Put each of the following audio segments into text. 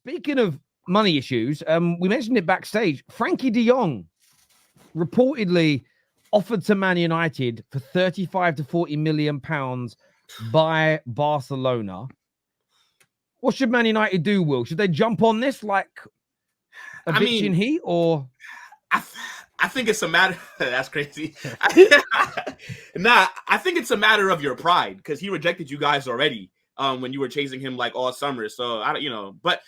Speaking of money issues, we mentioned it backstage. Frenkie de Jong reportedly offered to Man United for 35 to 40 million pounds by Barcelona. What should Man United do, Will? Should they jump on this like a bitch in heat, or? I think it's a matter. That's crazy. I think it's a matter of your pride because he rejected you guys already when you were chasing him like all summer. So but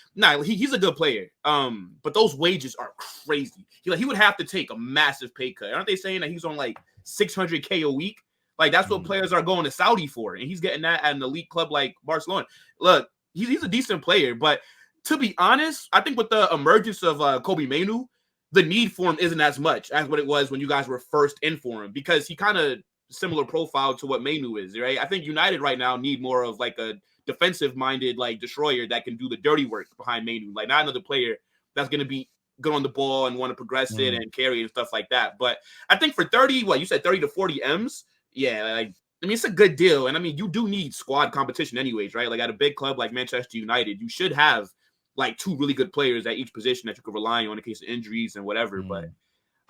he's a good player. But those wages are crazy. He would have to take a massive pay cut. Aren't they saying that he's on like 600K a week? Like that's what players are going to Saudi for, and he's getting that at an elite club like Barcelona. Look, he's a decent player, but to be honest, I think with the emergence of Kobe Mainoo, the need for him isn't as much as what it was when you guys were first in for him, because he kind of similar profile to what Mainoo is, right? I think United right now need more of like a defensive-minded like destroyer that can do the dirty work behind Mainoo, like not another player that's going to be good on the ball and want to progress it and carry and stuff like that. But I think for 30, you said 30 to 40 M's? Yeah, like, I mean, it's a good deal. And I mean, you do need squad competition anyways, right? Like at a big club like Manchester United, you should have like two really good players at each position that you could rely on in case of injuries and whatever. But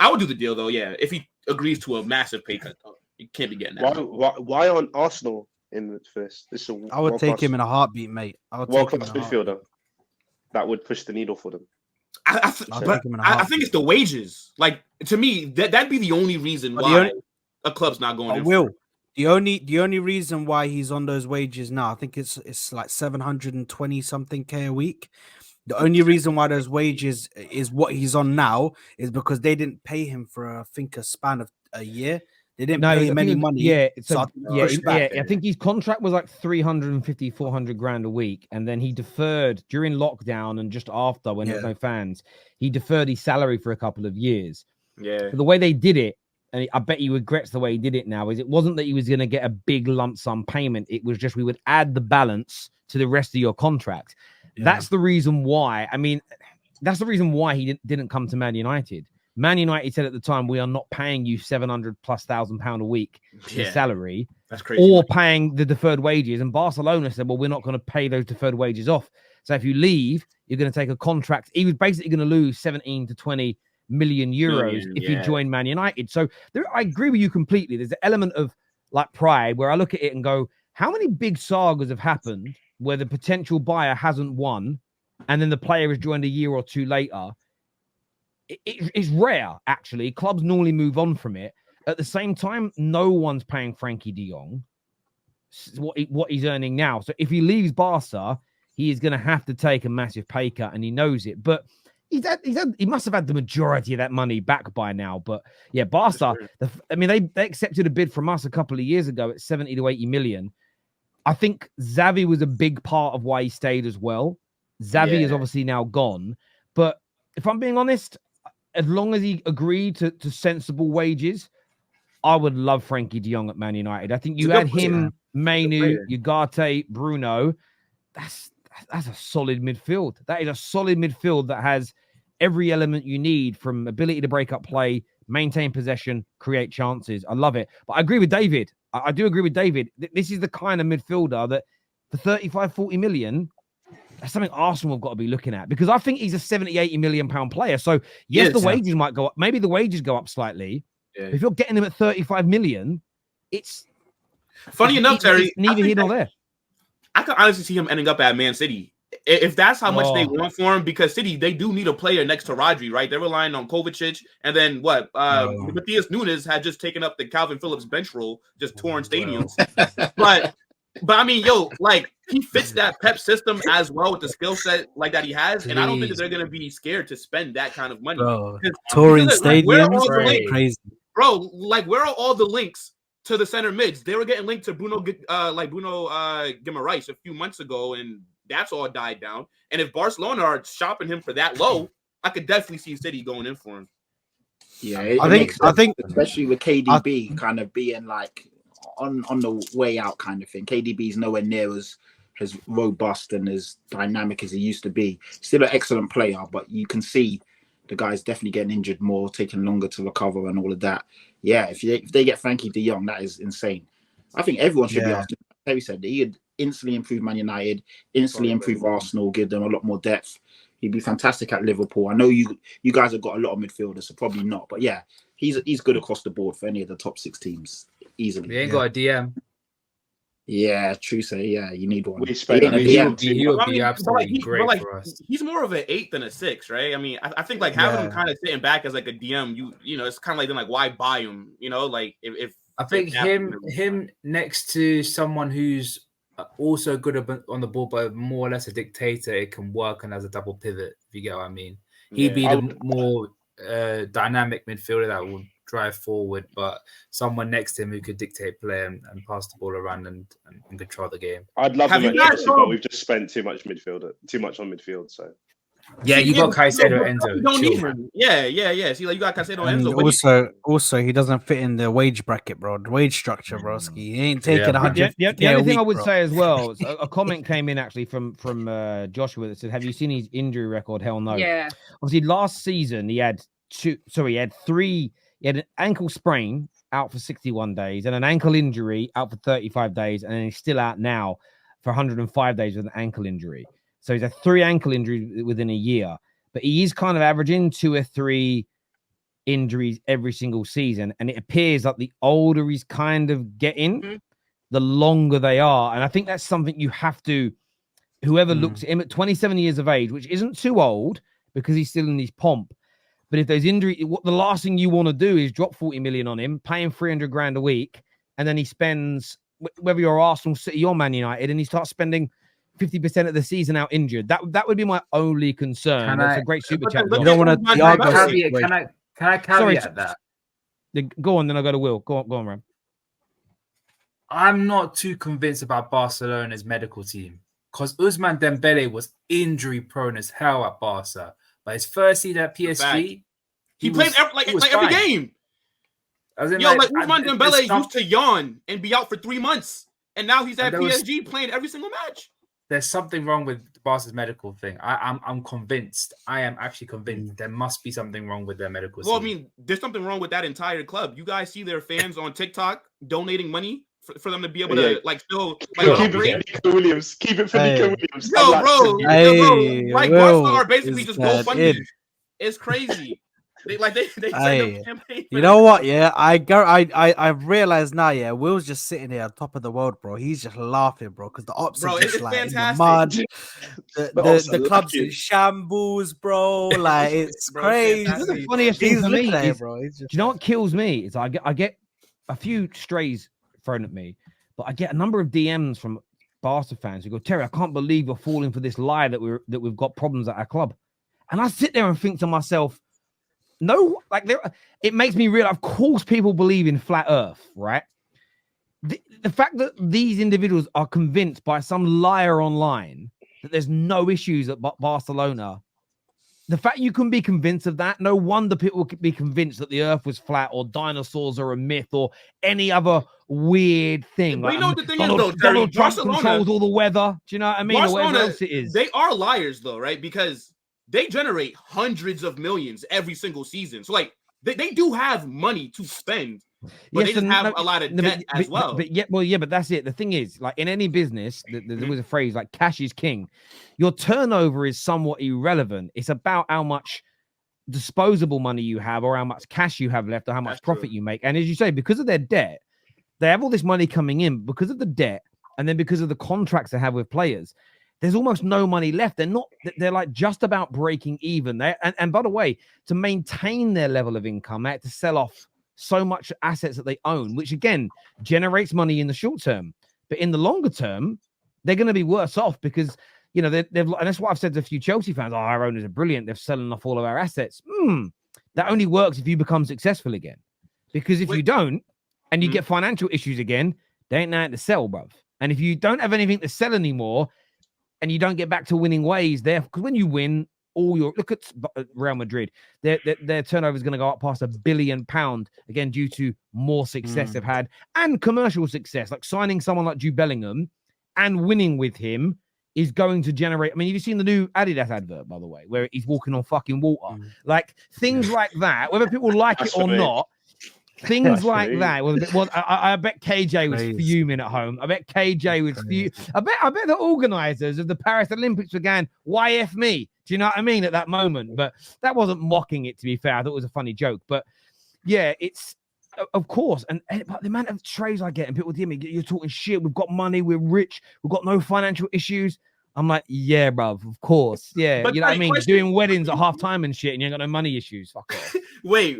I would do the deal though, yeah, if he agrees to a massive pay cut. You can't be getting that. Why aren't Arsenal in this? I would take him in a heartbeat, mate. I would take him in a midfielder that would push the needle for them. I think it's the wages. Like, to me, that'd be the only reason why a club's not going. The only reason why he's on those wages now, I think it's like 720 something K a week. The only reason why those wages is what he's on now is because they didn't pay him for, I think, a span of a year. They didn't pay him any money. Yeah, I think his contract was like 350, 400 grand a week. And then he deferred during lockdown and just after when there was no fans, he deferred his salary for a couple of years. Yeah. But the way they did it, and I bet he regrets the way he did it now, is it wasn't that he was going to get a big lump sum payment. It was just we would add the balance to the rest of your contract. Yeah. That's the reason why. I mean, that's the reason why he didn't come to Man United. Man United said at the time, we are not paying you £700,000+ a week in salary. That's crazy. Or paying the deferred wages. And Barcelona said, well, we're not going to pay those deferred wages off. So if you leave, you're going to take a contract. He was basically going to lose 17 to 20 million euros if you join Man United. So I agree with you completely. There's an element of like pride where I look at it and go, how many big sagas have happened where the potential buyer hasn't won and then the player has joined a year or two later? It's rare, actually. Clubs normally move on from it. At the same time, no one's paying Frenkie de Jong what he's earning now. So if he leaves Barca, he is going to have to take a massive pay cut, and he knows it. But he must have had the majority of that money back by now. But yeah, Barca, they accepted a bid from us a couple of years ago at 70 to 80 million. I think Xavi was a big part of why he stayed as well. Xavi is obviously now gone. But if I'm being honest, as long as he agreed to sensible wages, I would love Frenkie de Jong at Man United. I think you had him, Mainoo, Ugarte, Bruno. That's a solid midfield. That is a solid midfield that has every element you need, from ability to break up play, maintain possession, create chances. I love it. But I agree with David. I do agree with David. This is the kind of midfielder that for 35, 40 million, that's something Arsenal have got to be looking at, because I think he's a 70, 80 million pound player. So yes, the wages might go up. Maybe the wages go up slightly. Yeah. If you're getting him at 35 million, it's funny enough, Terry. Neither here nor there. I could honestly see him ending up at Man City if that's how much they want for him, because City, they do need a player next to Rodri, right? They're relying on Kovacic, and then what? Matthias Nunes had just taken up the Calvin Phillips bench role, just touring stadiums. But I mean, like, he fits that Pep system as well with the skill set like that he has, and I don't think that they're gonna be scared to spend that kind of money. Touring stadiums, crazy, bro. Like, where are all the links to the center mids? They were getting linked to Bruno Guimaraes a few months ago, and that's all died down. And if Barcelona are shopping him for that low, I could definitely see City going in for him. Yeah, I think especially with KDB kind of being like on the way out kind of thing. KDB is nowhere near as robust and as dynamic as he used to be. Still an excellent player, but you can see the guy's definitely getting injured more, taking longer to recover and all of that. Yeah, if they get Frenkie de Jong, that is insane. I think everyone should be after. Terry said instantly improve Man United, instantly improve Arsenal, give them a lot more depth. He'd be fantastic at Liverpool. I know you guys have got a lot of midfielders, so probably not. But yeah, he's good across the board for any of the top 6 teams easily. We ain't got a DM. Yeah, true. Say yeah, you need one. We spent He would be absolutely great for us. He's more of an 8 than a 6, right? I mean, I think like having him kind of sitting back as like a DM, you know, it's kind of like then like why buy him? You know, like if I think him next to someone who's also good on the ball, but more or less a dictator, it can work and as a double pivot. If you get what I mean, he'd be the more dynamic midfielder that will drive forward, but someone next to him who could dictate play and pass the ball around and control the game. I'd love him at Chelsea, but we've just spent too much on midfield. So yeah, you got Caicedo, Enzo. You don't need him. Yeah. See, like you got Caicedo, Enzo. Also, he doesn't fit in the wage bracket, bro. The wage structure, broski. He ain't taking 100. The only thing I would say as well, a comment came in actually from Joshua that said, "Have you seen his injury record? Hell no." Yeah. Obviously, last season he had three. He had an ankle sprain out for 61 days and an ankle injury out for 35 days. And then he's still out now for 105 days with an ankle injury. So he's had 3 ankle injuries within a year. But he is kind of averaging 2 or 3 injuries every single season. And it appears like the older he's kind of getting, the longer they are. And I think that's something you have to, whoever looks at him at 27 years of age, which isn't too old because he's still in his pomp. But if there's injury, the last thing you want to do is drop 40 million on him, pay him 300 grand a week, and then he spends, whether you're Arsenal, City, or Man United, and he starts spending 50% of the season out injured. That would be my only concern. That's a great super chat. You don't want to. Can I caveat that? Go on, then I'll go to Will. Go on, Ram. I'm not too convinced about Barcelona's medical team because Ousmane Dembele was injury prone as hell at Barca. But his first season at PSG, he played every game. Ousmane Dembele used to yawn and be out for 3 months, and now he's at PSG playing every single match. There's something wrong with Barca's medical thing. I'm convinced. I am actually convinced there must be something wrong with their medical team. Well, I mean, there's something wrong with that entire club. You guys see their fans on TikTok donating money for them to be able to still keep it for Nico Williams. Keep it for Nico Williams. Yo, bro. Like Barcelona are basically just GoFundMe. It's crazy. They campaign. You know what? Yeah, I realized now. Yeah, Will's just sitting here on top of the world, bro. He's just laughing, bro, because the ops are just like fantastic. In the mud. The club's in shambles, bro. Like it's crazy. The funniest thing for me is, bro. Do you know what kills me? Is I get a few strays thrown at me, but I get a number of DMs from Barca fans who go, "Terry, I can't believe you're falling for this lie that we've got problems at our club." And I sit there and think to myself, no, like it makes me realize, of course, people believe in flat Earth, right? The fact that these individuals are convinced by some liar online that there's no issues at Barcelona, the fact you can be convinced of that, no wonder people could be convinced that the Earth was flat or dinosaurs are a myth or any other weird thing. But you know what the thing is, though, Donald Trump controls all the weather. Do you know what I mean? Barcelona, or whatever else it is. They are liars, though, right? Because they generate hundreds of millions every single season. So, like, they do have money to spend, but they just have a lot of debt as well. But that's it. The thing is, like, in any business, there was a phrase like cash is king. Your turnover is somewhat irrelevant. It's about how much disposable money you have or how much cash you have left or how much profit you make. And as you say, because of their debt, they have all this money coming in because of the debt and then because of the contracts they have with players. There's almost no money left. They're like just about breaking even. And by the way, to maintain their level of income, they had to sell off so much assets that they own, which again generates money in the short term. But in the longer term, they're going to be worse off because, you know, they've and that's what I've said to a few Chelsea fans. Oh, our owners are brilliant. They're selling off all of our assets. That only works if you become successful again. Because if you don't and you get financial issues again, they ain't nothing to sell, bruv. And if you don't have anything to sell anymore, and you don't get back to winning ways there, because when you win, look at Real Madrid, their turnover is going to go up past £1 billion again due to more success they've had and commercial success, like signing someone like Jude Bellingham and winning with him is going to generate. I mean, have you seen the new Adidas advert, by the way, where he's walking on fucking water? Like things like that, whether people like it or not, Things like funny. that was a bit. Well, I bet KJ was Crazy. fuming at home. I bet KJ was fuming. I bet the organisers of the Paris Olympics were going, "YF me." Do you know what I mean at that moment? But that wasn't mocking it. To be fair, I thought it was a funny joke. But yeah, it's of course. And but the amount of trays I get and people give me, you're talking shit. We've got money. We're rich. We've got no financial issues. I'm like, yeah, bruv, of course. Yeah. But you know what I mean? question- Doing weddings at halftime and shit, and you ain't got no money issues. Fuck off. Wait,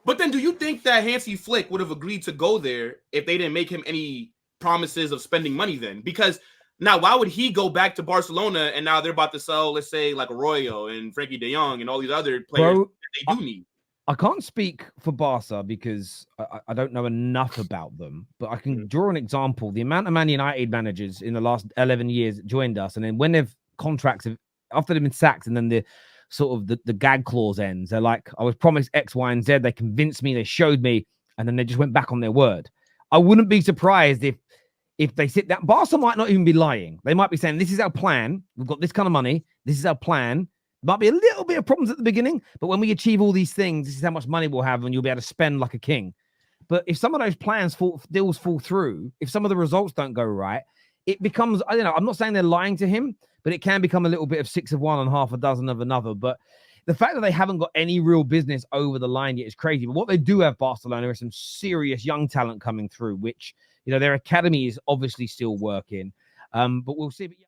but then do you think that Hansi Flick would have agreed to go there if they didn't make him any promises of spending money then? Because now, why would he go back to Barcelona and now they're about to sell, let's say, like Arroyo and Frenkie de Jong and all these other players Bro, that they do need? I can't speak for Barca because I don't know enough about them, but I can draw an example. The amount of Man United managers in the last 11 years joined us, and then when they've contracts, after they've been sacked, and then the sort of the gag clause ends, they're like, I was promised X, Y, and Z. They convinced me, they showed me, and then they just went back on their word. I wouldn't be surprised if they sit down. Barca might not even be lying. They might be saying, this is our plan. We've got this kind of money. This is our plan. Might be a little bit of problems at the beginning, but when we achieve all these things, this is how much money we'll have, and you'll be able to spend like a king. But if some of those deals fall through, if some of the results don't go right, it becomes, I don't know, I'm not saying they're lying to him, but it can become a little bit of 6 of one and half a dozen of another. But the fact that they haven't got any real business over the line yet is crazy. But what they do have, Barcelona, is some serious young talent coming through, which, you know, their academy is obviously still working. But we'll see. But yeah.